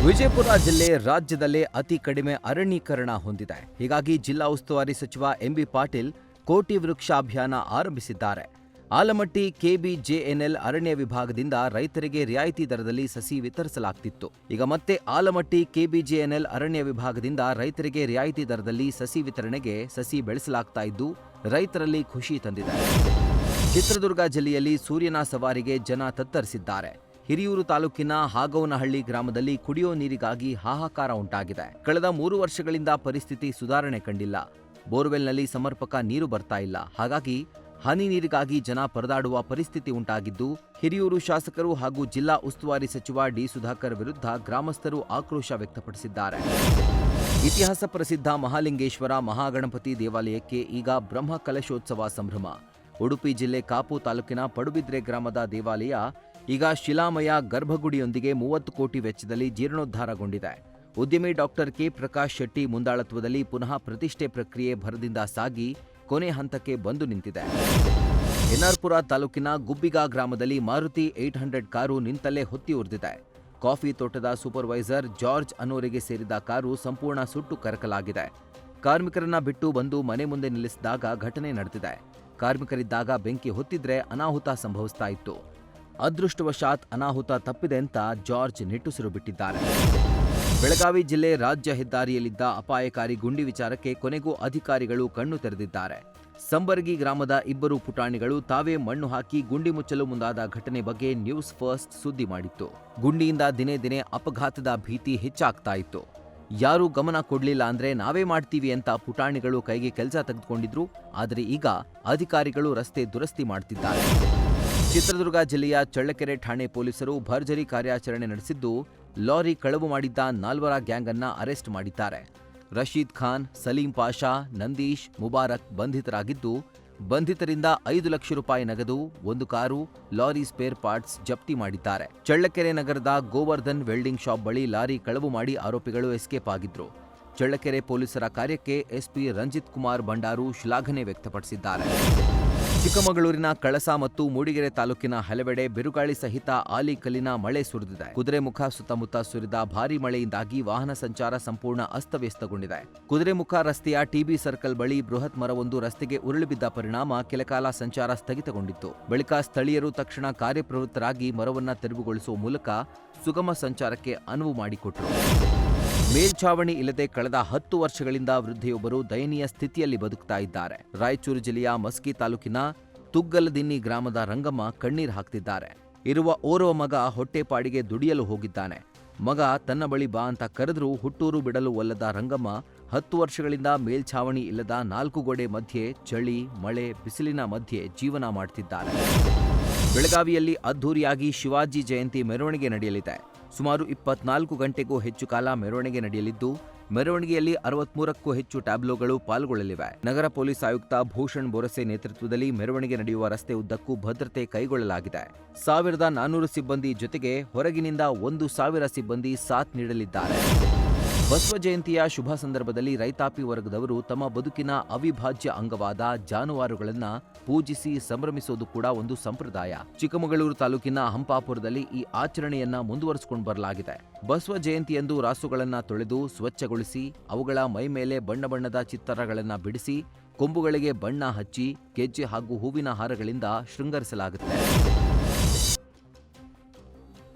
ವಿಜಯಪುರ ಜಿಲ್ಲೆ ರಾಜ್ಯದಲ್ಲೇ ಅತಿ ಕಡಿಮೆ ಅರಣ್ಯೀಕರಣ ಹೊಂದಿದೆ. ಹೀಗಾಗಿ ಜಿಲ್ಲಾ ಉಸ್ತುವಾರಿ ಸಚಿವ ಎಂಬಿ ಪಾಟೀಲ್ ಕೋಟಿ ವೃಕ್ಷ ಅಭಿಯಾನ ಆರಂಭಿಸಿದ್ದಾರೆ. ಆಲಮಟ್ಟಿ ಕೆಬಿಜೆಎನ್ಎಲ್ ಅರಣ್ಯ ವಿಭಾಗದಿಂದ ರೈತರಿಗೆ ರಿಯಾಯಿತಿ ದರದಲ್ಲಿ ಸಸಿ ವಿತರಿಸಲಾಗ್ತಿತ್ತು. ಈಗ ಮತ್ತೆ ಆಲಮಟ್ಟಿ ಕೆಬಿಜೆಎನ್ಎಲ್ ಅರಣ್ಯ ವಿಭಾಗದಿಂದ ರೈತರಿಗೆ ರಿಯಾಯಿತಿ ದರದಲ್ಲಿ ಸಸಿ ವಿತರಣೆಗೆ ಸಸಿ ಬೆಳೆಸಲಾಗ್ತಾ ಇದ್ದು ರೈತರಲ್ಲಿ ಖುಷಿ ತಂದಿದೆ. ಚಿತ್ರದುರ್ಗ ಜಿಲ್ಲೆಯಲ್ಲಿ ಸೂರ್ಯನ ಸವಾರಿಗೆ ಜನ ತತ್ತರಿಸಿದ್ದಾರೆ. ಹಿರಿಯೂರು ತಾಲೂಕಿನ ಹಾಗೌನಹಳ್ಳಿ ಗ್ರಾಮದಲ್ಲಿ ಕುಡಿಯೋ ನೀರಿಗಾಗಿ ಹಾಹಾಕಾರ ಉಂಟಾಗಿದೆ. ಕಳೆದ 3 ವರ್ಷಗಳಿಂದ ಪರಿಸ್ಥಿತಿ ಸುಧಾರಣೆ ಕಂಡಿಲ್ಲ. ಬೋರ್ವೆಲ್ನಲ್ಲಿ ಸಮರ್ಪಕ ನೀರು ಬರ್ತಾ ಇಲ್ಲ. ಹಾಗಾಗಿ ಹನಿ ನೀರಿಗಾಗಿ ಜನ ಪರದಾಡುವ ಪರಿಸ್ಥಿತಿ ಉಂಟಾಗಿದ್ದು, ಹಿರಿಯೂರು ಶಾಸಕರು ಹಾಗೂ ಜಿಲ್ಲಾ ಉಸ್ತುವಾರಿ ಸಚಿವ ಡಿ. ಸುಧಾಕರ್ ವಿರುದ್ಧ ಗ್ರಾಮಸ್ಥರು ಆಕ್ರೋಶ ವ್ಯಕ್ತಪಡಿಸಿದ್ದಾರೆ. ಇತಿಹಾಸ ಪ್ರಸಿದ್ಧ ಮಹಾಲಿಂಗೇಶ್ವರ ಮಹಾಗಣಪತಿ ದೇವಾಲಯಕ್ಕೆ ಈಗ ಬ್ರಹ್ಮ ಕಲಶೋತ್ಸವ ಸಂಭ್ರಮ. ಉಡುಪಿ ಜಿಲ್ಲೆ ಕಾಪು ತಾಲೂಕಿನ ಪಡುಬಿದ್ರೆ ಗ್ರಾಮದ ದೇವಾಲಯ ಈಗ ಶಿಲಾಮಯ ಗರ್ಭಗುಡಿಯೊಂದಿಗೆ 30 ಕೋಟಿ ವೆಚ್ಚದಲ್ಲಿ ಜೀರ್ಣೋದ್ಧಾರಗೊಂಡಿದೆ. ಉದ್ಯಮಿ ಡಾಕ್ಟರ್ ಕೆ. ಪ್ರಕಾಶ್ ಶೆಟ್ಟಿ ಮುಂದಾಳತ್ವದಲ್ಲಿ ಪುನಃ ಪ್ರತಿಷ್ಠೆ ಪ್ರಕ್ರಿಯೆ ಭರದಿಂದ ಸಾಗಿ ಕೊನೆ ಹಂತಕ್ಕೆ ಬಂದು ನಿಂತಿದೆ. ಎನ್ಆರ್ಪುರ ತಾಲೂಕಿನ ಗುಬ್ಬಿಗಾ ಗ್ರಾಮದಲ್ಲಿ ಮಾರುತಿ 800 ಕಾರು ನಿಂತಲ್ಲೇ ಹೊತ್ತಿ ಉರಿದಿದೆ. ಕಾಫಿ ತೋಟದ ಸೂಪರ್ವೈಸರ್ ಜಾರ್ಜ್ ಅನ್ನೋರಿಗೆ ಸೇರಿದ ಕಾರು ಸಂಪೂರ್ಣ ಸುಟ್ಟು ಕರಕಲಾಗಿದೆ. ಕಾರ್ಮಿಕರನ್ನ ಬಿಟ್ಟು ಬಂದು ಮನೆ ಮುಂದೆ ನಿಲ್ಲಿಸಿದಾಗ ಘಟನೆ ನಡೆದಿದೆ. ಕಾರ್ಮಿಕರಿದ್ದಾಗ ಬೆಂಕಿ ಹೊತ್ತಿದ್ರೆ ಅನಾಹುತ ಸಂಭವಿಸ್ತಾ ಇತ್ತು. ಅದೃಷ್ಟವಶಾತ್ ಅನಾಹುತ ತಪ್ಪಿದೆ ಅಂತ ಜಾರ್ಜ್ ನಿಟ್ಟುಸಿರು ಬಿಟ್ಟಿದ್ದಾರೆ. ಬೆಳಗಾವಿ ಜಿಲ್ಲೆ ರಾಜ್ಯ ಹೆದ್ದಾರಿಯಲ್ಲಿದ್ದ ಅಪಾಯಕಾರಿ ಗುಂಡಿ ವಿಚಾರಕ್ಕೆ ಕೊನೆಗೂ ಅಧಿಕಾರಿಗಳು ಕಣ್ಣು ತೆರೆದಿದ್ದಾರೆ. ಸಂಬರ್ಗಿ ಗ್ರಾಮದ 2 ಪುಟಾಣಿಗಳು ತಾವೇ ಮಣ್ಣು ಹಾಕಿ ಗುಂಡಿ ಮುಚ್ಚಲು ಮುಂದಾದ ಘಟನೆ ಬಗ್ಗೆ ನ್ಯೂಸ್ ಫಸ್ಟ್ ಸುದ್ದಿ ಮಾಡಿತ್ತು. ಗುಂಡಿಯಿಂದ ದಿನೇ ದಿನೇ ಅಪಘಾತದ ಭೀತಿ ಹೆಚ್ಚಾಗ್ತಾ ಇತ್ತು. ಯಾರೂ ಗಮನ ಕೊಡ್ಲಿಲ್ಲ ಅಂದ್ರೆ ನಾವೇ ಮಾಡ್ತೀವಿ ಅಂತ ಪುಟಾಣಿಗಳು ಕೈಗೆ ಕೆಲಸ ತೆಗೆದುಕೊಂಡಿದ್ರು. ಆದರೆ ಈಗ ಅಧಿಕಾರಿಗಳು ರಸ್ತೆ ದುರಸ್ತಿ ಮಾಡ್ತಿದ್ದಾರೆ. ಚಿತ್ರದುರ್ಗ ಜಿಲ್ಲೆಯ ಚಳ್ಳಕೆರೆ ಠಾಣೆ ಪೊಲೀಸರು ಭರ್ಜರಿ ಕಾರ್ಯಾಚರಣೆ ನಡೆಸಿದ್ದು ಲಾರಿ ಕಳವು ಮಾಡಿದ್ದ 4 ಗ್ಯಾಂಗ್ ಅನ್ನ ಅರೆಸ್ಟ್ ಮಾಡಿದ್ದಾರೆ. ರಶೀದ್ ಖಾನ್, ಸಲೀಂ ಪಾಷಾ, ನಂದೀಶ್, ಮುಬಾರಕ್ ಬಂಧಿತರಾಗಿದ್ದು ಬಂಧಿತರಿಂದ 5 ಲಕ್ಷ ರೂಪಾಯಿ ನಗದು, 1 ಕಾರು, ಲಾರಿ ಸ್ಪೇರ್ ಪಾರ್ಟ್ಸ್ ಜಪ್ತಿ ಮಾಡಿದ್ದಾರೆ. ಚಳ್ಳಕೆರೆ ನಗರದ ಗೋವರ್ಧನ್ ವೆಲ್ಡಿಂಗ್ ಶಾಪ್ ಬಳಿ ಲಾರಿ ಕಳವು ಮಾಡಿ ಆರೋಪಿಗಳು ಎಸ್ಕೇಪ್ ಆಗಿದ್ರು. ಚಳ್ಳಕೆರೆ ಪೊಲೀಸರ ಕಾರ್ಯಕ್ಕೆ ಎಸ್ಪಿ ರಂಜಿತ್ ಕುಮಾರ್ ಭಂಡಾರು ಶ್ಲಾಘನೆ ವ್ಯಕ್ತಪಡಿಸಿದ್ದಾರೆ. ಚಿಕ್ಕಮಗಳೂರಿನ ಕಳಸ ಮತ್ತು ಮೂಡಿಗೆರೆ ತಾಲೂಕಿನ ಹಲವೆಡೆ ಬಿರುಗಾಳಿ ಸಹಿತ ಆಲಿಕಲ್ಲಿನ ಮಳೆ ಸುರಿದಿದೆ. ಕುದುರೆಮುಖ ಸುತ್ತಮುತ್ತ ಸುರಿದ ಭಾರೀ ಮಳೆಯಿಂದಾಗಿ ವಾಹನ ಸಂಚಾರ ಸಂಪೂರ್ಣ ಅಸ್ತವ್ಯಸ್ತಗೊಂಡಿದೆ. ಕುದುರೆಮುಖ ರಸ್ತೆಯ ಟಿಬಿ ಸರ್ಕಲ್ ಬಳಿ ಬೃಹತ್ ಮರವೊಂದು ರಸ್ತೆಗೆ ಉರುಳಿಬಿದ್ದ ಪರಿಣಾಮ ಕೆಲಕಾಲ ಸಂಚಾರ ಸ್ಥಗಿತಗೊಂಡಿತ್ತು. ಬಳಿಕ ಸ್ಥಳೀಯರು ತಕ್ಷಣ ಕಾರ್ಯಪ್ರವೃತ್ತರಾಗಿ ಮರವನ್ನ ತೆರವುಗೊಳಿಸುವ ಮೂಲಕ ಸುಗಮ ಸಂಚಾರಕ್ಕೆ ಅನುವು ಮಾಡಿಕೊಟ್ಟರು. ಮೇಲ್ಛಾವಣಿ ಇಲ್ಲದೆ ಕಳೆದ 10 ವರ್ಷಗಳಿಂದ ವೃದ್ಧೆಯೊಬ್ಬರು ದಯನೀಯ ಸ್ಥಿತಿಯಲ್ಲಿ ಬದುಕ್ತಾ ಇದ್ದಾರೆ. ರಾಯಚೂರು ಜಿಲ್ಲೆಯ ಮಸ್ಕಿ ತಾಲೂಕಿನ ತುಗ್ಗಲದಿನ್ನಿ ಗ್ರಾಮದ ರಂಗಮ್ಮ ಕಣ್ಣೀರು ಹಾಕ್ತಿದ್ದಾರೆ. ಇರುವ ಓರ್ವ ಮಗ ಹೊಟ್ಟೆಪಾಡಿಗೆ ದುಡಿಯಲು ಹೋಗಿದ್ದಾನೆ. ಮಗ ತನ್ನ ಬಳಿ ಬಾ ಅಂತ ಕರೆದ್ರೂ ಹುಟ್ಟೂರು ಬಿಡಲು ಒಲ್ಲದ ರಂಗಮ್ಮ 10 ವರ್ಷಗಳಿಂದ ಮೇಲ್ಛಾವಣಿ ಇಲ್ಲದ 4 ಗೋಡೆ ಮಧ್ಯೆ ಚಳಿ, ಮಳೆ, ಬಿಸಿಲಿನ ಮಧ್ಯೆ ಜೀವನ ಮಾಡ್ತಿದ್ದಾರೆ. ಬೆಳಗಾವಿಯಲ್ಲಿ ಅದ್ಧೂರಿಯಾಗಿ ಶಿವಾಜಿ ಜಯಂತಿ ಮೆರವಣಿಗೆ ನಡೆಯಲಿದೆ. ಸುಮಾರು 24 ಗಂಟೆಗೂ ಹೆಚ್ಚು ಕಾಲ ಮೆರವಣಿಗೆ ನಡೆಯಲಿದ್ದು ಮೆರವಣಿಗೆಯಲ್ಲಿ 63ಕ್ಕೂ ಹೆಚ್ಚು ಟ್ಯಾಬ್ಲೋಗಳು ಪಾಲ್ಗೊಳ್ಳಲಿವೆ. ನಗರ ಪೊಲೀಸ್ ಆಯುಕ್ತ ಭೂಷಣ್ ಬೋರಸೆ ನೇತೃತ್ವದಲ್ಲಿ ಮೆರವಣಿಗೆ ನಡೆಯುವ ರಸ್ತೆ ಉದ್ದಕ್ಕೂ ಭದ್ರತೆ ಕೈಗೊಳ್ಳಲಾಗಿದೆ. 1400 ಸಿಬ್ಬಂದಿ ಜೊತೆಗೆ ಹೊರಗಿನಿಂದ 1000 ಸಿಬ್ಬಂದಿ ಸಾಥ್ ನೀಡಲಿದ್ದಾರೆ. ಬಸವ ಜಯಂತಿಯ ಶುಭ ಸಂದರ್ಭದಲ್ಲಿ ರೈತಾಪಿ ವರ್ಗದವರು ತಮ್ಮ ಬದುಕಿನ ಅವಿಭಾಜ್ಯ ಅಂಗವಾದ ಜಾನುವಾರುಗಳನ್ನು ಪೂಜಿಸಿ ಸಂಭ್ರಮಿಸೋದು ಕೂಡ ಒಂದು ಸಂಪ್ರದಾಯ. ಚಿಕ್ಕಮಗಳೂರು ತಾಲೂಕಿನ ಹಂಪಾಪುರದಲ್ಲಿ ಈ ಆಚರಣೆಯನ್ನ ಮುಂದುವರಿಸಿಕೊಂಡು ಬರಲಾಗಿದೆ. ಬಸವ ಜಯಂತಿಯಂದು ರಾಸುಗಳನ್ನ ತೊಳೆದು ಸ್ವಚ್ಛಗೊಳಿಸಿ ಅವುಗಳ ಮೈ ಮೇಲೆ ಬಣ್ಣ ಬಣ್ಣದ ಚಿತ್ತಾರಗಳನ್ನ ಬಿಡಿಸಿ ಕೊಂಬುಗಳಿಗೆ ಬಣ್ಣ ಹಚ್ಚಿ ಗೆಜ್ಜೆ ಹಾಗೂ ಹೂವಿನ ಹಾರಗಳಿಂದ ಶೃಂಗರಿಸಲಾಗುತ್ತೆ.